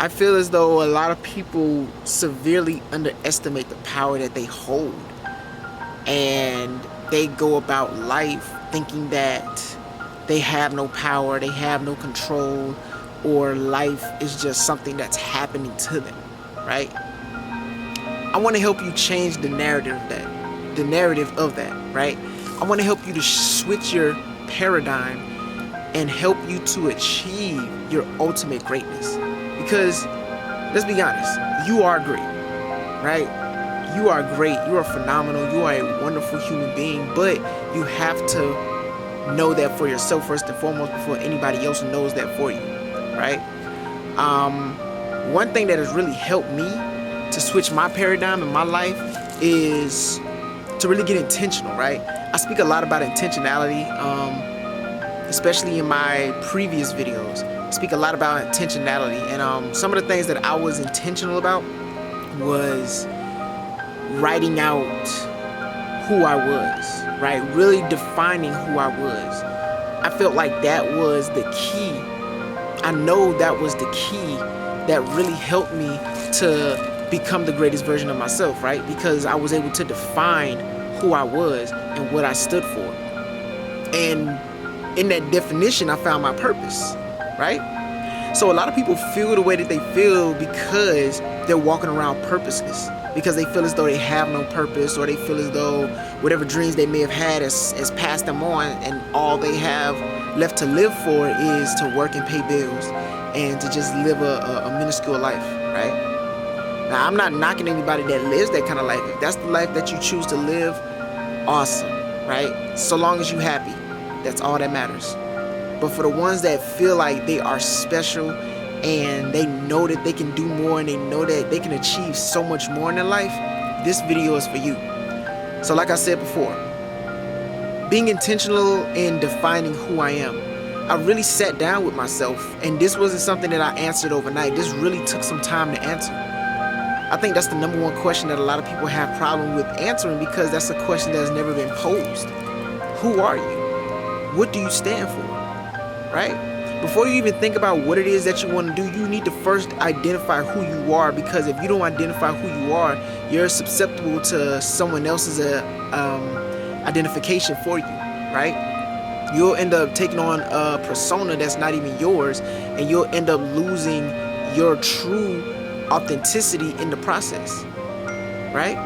I feel as though a lot of people severely underestimate the power that they hold, and they go about life thinking that they have no power, they have no control, or life is just something that's happening to them, right? I want to help you change the narrative of that, right? I want to help you to switch your paradigm and help you to achieve your ultimate greatness. Because let's be honest, you are great, right? You are great. You are phenomenal. You are a wonderful human being, but you have to know that for yourself first and foremost before anybody else knows that for you, right? One thing that has really helped me to switch my paradigm in my life is to really get intentional, right? I speak a lot about intentionality, especially in my previous videos. I speak a lot about intentionality, and some of the things that I was intentional about was writing out who I was, right? Really defining who I was. I felt like that was the key. I know that was the key that really helped me to become the greatest version of myself, right? Because I was able to define who I was and what I stood for. And in that definition, I found my purpose, right? So a lot of people feel the way that they feel because they're walking around purposeless, because they feel as though they have no purpose, or they feel as though whatever dreams they may have had has passed them on, and all they have left to live for is to work and pay bills and to just live a minuscule life, right? Now, I'm not knocking anybody that lives that kind of life. If that's the life that you choose to live, awesome, right? So long as you're happy, that's all that matters. But for the ones that feel like they are special and they know that they can do more and they know that they can achieve so much more in their life, this video is for you. So like I said before, being intentional in defining who I am. I really sat down with myself, and this wasn't something that I answered overnight. This really took some time to answer. I think that's the number one question that a lot of people have problem with answering, because that's a question that has never been posed. Who are you? What do you stand for? Right? Before you even think about what it is that you want to do, you need to first identify who you are, because if you don't identify who you are, you're susceptible to someone else's identification for you, right? You'll end up taking on a persona that's not even yours, and you'll end up losing your true authenticity in the process, right?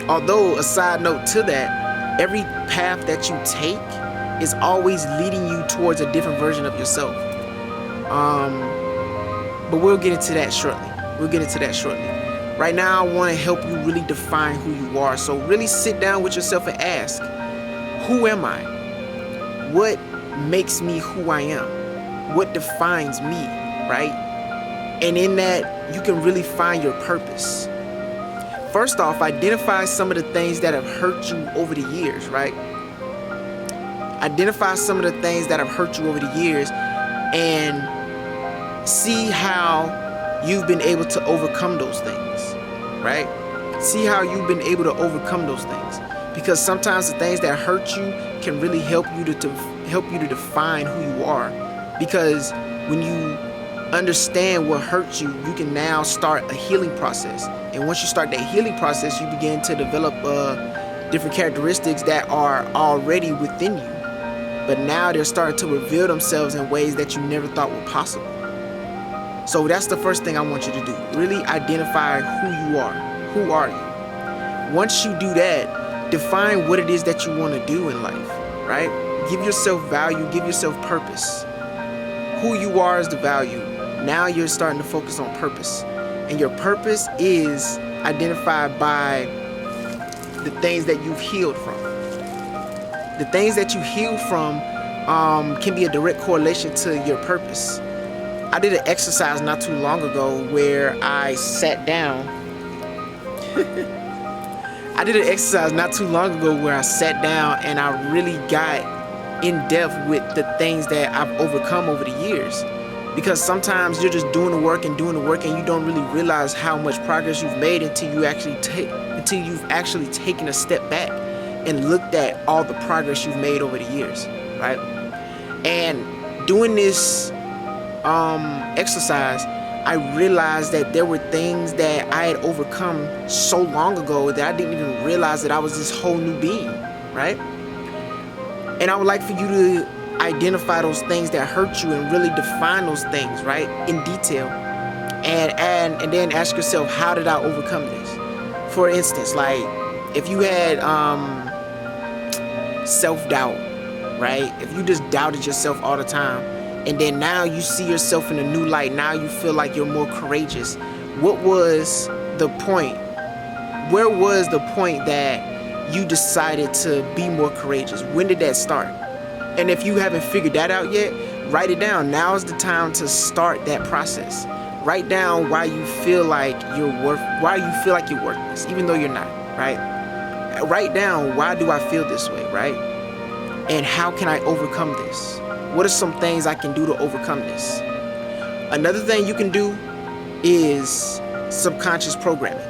Although, a side note to that, every path that you take is always leading you towards a different version of yourself. But we'll get into that shortly. Right now, I want to help you really define who you are. So really sit down with yourself and ask, who am I? What makes me who I am? What defines me, right? And in that, you can really find your purpose. First off, identify some of the things that have hurt you over the years, right? Identify some of the things that have hurt you over the years and see how you've been able to overcome those things, right? See how you've been able to overcome those things. Because sometimes the things that hurt you can really help you to define who you are. Because when you understand what hurt you, you can now start a healing process. And once you start that healing process, you begin to develop different characteristics that are already within you. But now they're starting to reveal themselves in ways that you never thought were possible. So that's the first thing I want you to do. Really identify who you are. Who are you? Once you do that, define what it is that you want to do in life, right? Give yourself value, give yourself purpose. Who you are is the value. Now you're starting to focus on purpose. And your purpose is identified by the things that you've healed from. The things that you heal from can be a direct correlation to your purpose. I did an exercise not too long ago where I sat down. And I really got in depth with the things that I've overcome over the years. Because sometimes you're just doing the work and you don't really realize how much progress you've made until you've actually taken a step back and looked at all the progress you've made over the years, right? And doing this exercise, I realized that there were things that I had overcome so long ago that I didn't even realize that I was this whole new being, right? And I would like for you to identify those things that hurt you and really define those things, right, in detail. And then ask yourself, how did I overcome this? For instance, like if you had self-doubt, right? If you just doubted yourself all the time, and then now you see yourself in a new light, now you feel like you're more courageous. What was the point? Where was the point that you decided to be more courageous? When did that start? And if you haven't figured that out yet, write it down. Now is the time to start that process. Write down why you feel like why you feel like you're worthless, even though you're not, right? Write down, why do I feel this way, right? And how can I overcome this? What are some things I can do to overcome this? Another thing you can do is subconscious programming.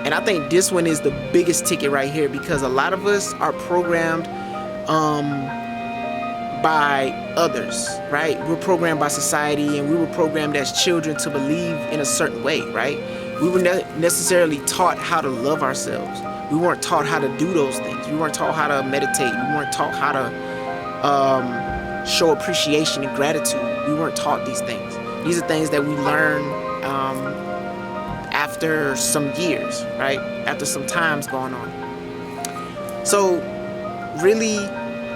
And I think this one is the biggest ticket right here, because a lot of us are programmed by others, right? We're programmed by society, and we were programmed as children to believe in a certain way, right? We were not necessarily taught how to love ourselves. We weren't taught how to do those things. We weren't taught how to meditate. We weren't taught how to show appreciation and gratitude. We weren't taught these things. These are things that we learn after some years, right? After some time's going on. So really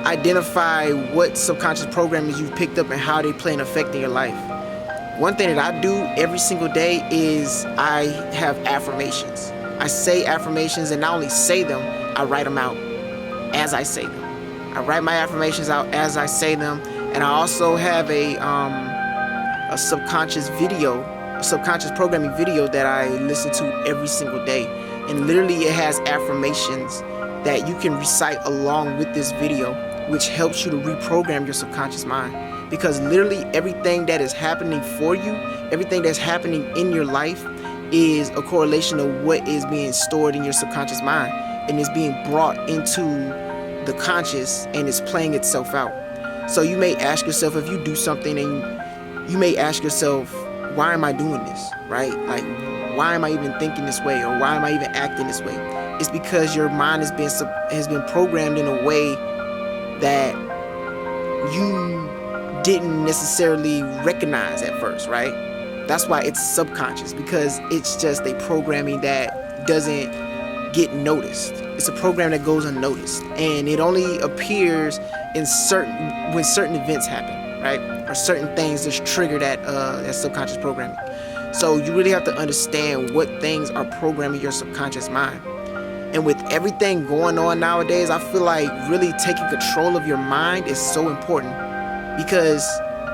identify what subconscious programming you've picked up and how they play an effect in your life. One thing that I do every single day is I have affirmations. I say affirmations, and not only say them, I write them out as I say them. I write my affirmations out as I say them, and I also have a subconscious programming video that I listen to every single day. And literally it has affirmations that you can recite along with this video, which helps you to reprogram your subconscious mind. Because literally everything that is happening for you, everything that's happening in your life is a correlation of what is being stored in your subconscious mind, and is being brought into the conscious and is playing itself out. So you may ask yourself, if you do something, and you may ask yourself, why am I doing this, right? Like, why am I even thinking this way, or why am I even acting this way? It's because your mind has been programmed in a way that you didn't necessarily recognize at first, right? That's why it's subconscious, because it's just a programming that doesn't get noticed. It's a program that goes unnoticed, and it only appears when certain events happen, right? Or certain things that trigger that subconscious programming. So you really have to understand what things are programming your subconscious mind. And with everything going on nowadays, I feel like really taking control of your mind is so important, because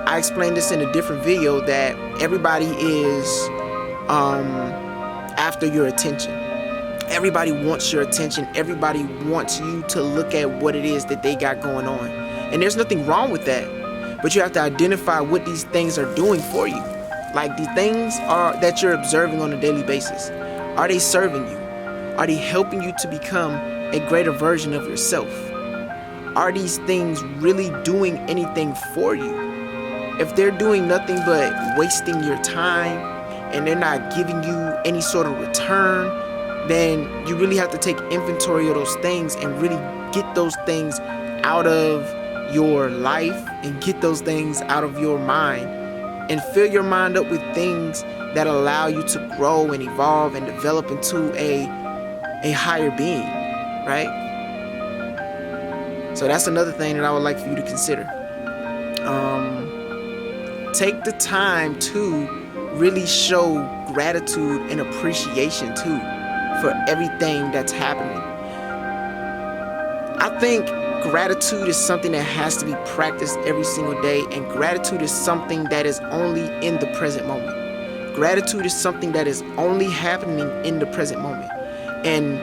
I explained this in a different video that everybody is after your attention. Everybody wants your attention. Everybody wants you to look at what it is that they got going on. And there's nothing wrong with that. But you have to identify what these things are doing for you. Like, the things that you're observing on a daily basis. Are they serving you? Are they helping you to become a greater version of yourself? Are these things really doing anything for you? If they're doing nothing but wasting your time, and they're not giving you any sort of return, then you really have to take inventory of those things and really get those things out of your life and get those things out of your mind, and fill your mind up with things that allow you to grow and evolve and develop into a higher being, right? So that's another thing that I would like for you to consider. Take the time to really show gratitude and appreciation too for everything that's happening. I think gratitude is something that has to be practiced every single day, and gratitude is something that is only in the present moment. Gratitude is something that is only happening in the present moment. And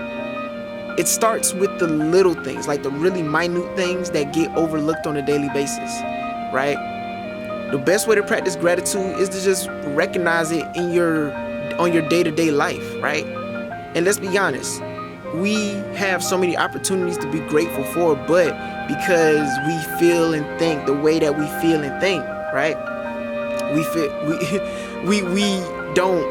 it starts with the little things, like the really minute things that get overlooked on a daily basis, right? The best way to practice gratitude is to just recognize it on your day-to-day life, right? And let's be honest, we have so many opportunities to be grateful for, but because we feel and think the way that we feel and think, right? we don't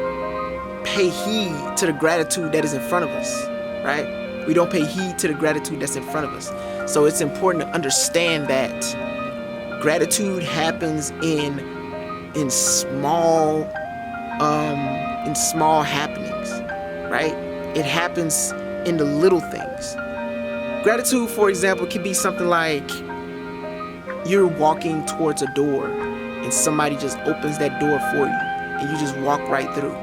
pay heed to the gratitude that is in front of us, right? We don't pay heed to the gratitude that's in front of us. So it's important to understand that gratitude happens in small happenings, right? It happens in the little things. Gratitude, for example, can be something like you're walking towards a door and somebody just opens that door for you and you just walk right through.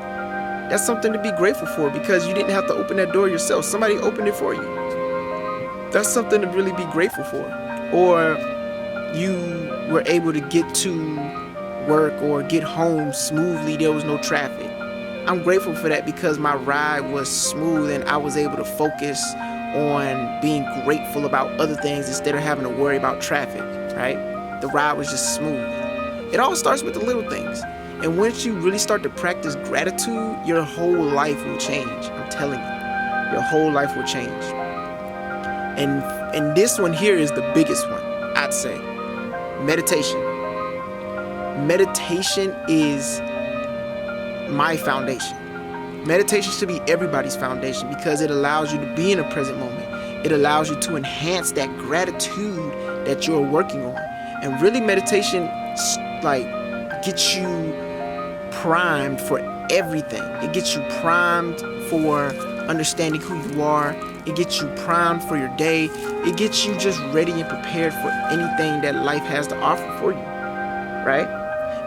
That's something to be grateful for because you didn't have to open that door yourself. Somebody opened it for you. That's something to really be grateful for. Or you were able to get to work or get home smoothly. There was no traffic. I'm grateful for that because my ride was smooth and I was able to focus on being grateful about other things instead of having to worry about traffic, right? The ride was just smooth. It all starts with the little things. And once you really start to practice gratitude, your whole life will change. I'm telling you, your whole life will change. And this one here is the biggest one, I'd say. Meditation. Meditation is my foundation. Meditation should be everybody's foundation because it allows you to be in the present moment. It allows you to enhance that gratitude that you're working on. And really, meditation gets you primed for everything. It gets you primed for understanding who you are. It gets you primed for your day. It gets you just ready and prepared for anything that life has to offer for you, right?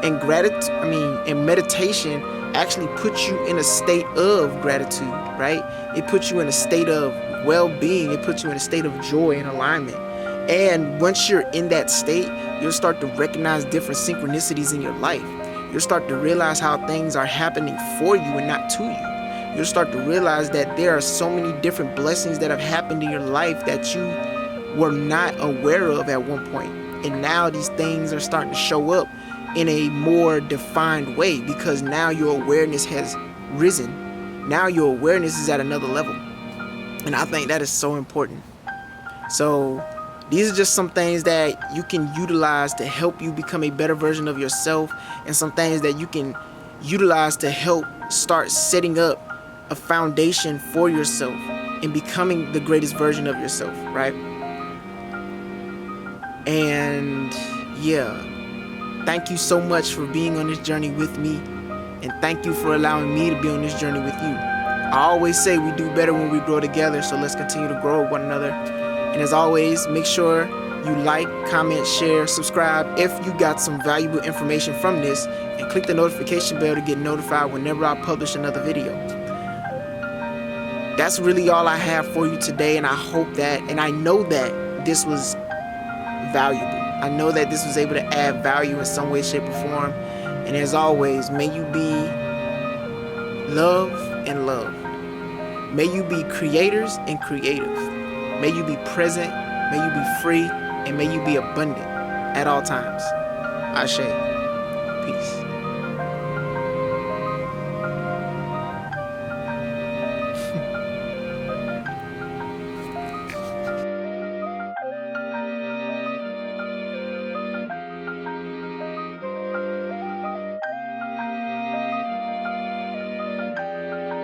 And meditation actually puts you in a state of gratitude, right? It puts you in a state of well-being. It puts you in a state of joy and alignment. And once you're in that state, you'll start to recognize different synchronicities in your life. You'll start to realize how things are happening for you and not to you. You'll start to realize that there are so many different blessings that have happened in your life that you were not aware of at one point. And now these things are starting to show up in a more defined way because now your awareness has risen. Now your awareness is at another level. And I think that is so important. So these are just some things that you can utilize to help you become a better version of yourself, and some things that you can utilize to help start setting up a foundation for yourself and becoming the greatest version of yourself, right? And yeah, thank you so much for being on this journey with me, and thank you for allowing me to be on this journey with you. I always say we do better when we grow together, so let's continue to grow with one another. And as always, make sure you like, comment, share, subscribe if you got some valuable information from this, and click the notification bell to get notified whenever I publish another video. That's really all I have for you today, and I hope that, and I know that this was valuable. I know that this was able to add value in some way, shape, or form. And as always, may you be love and loved. May you be creators and creative. May you be present, may you be free, and may you be abundant at all times. Ashe. Peace.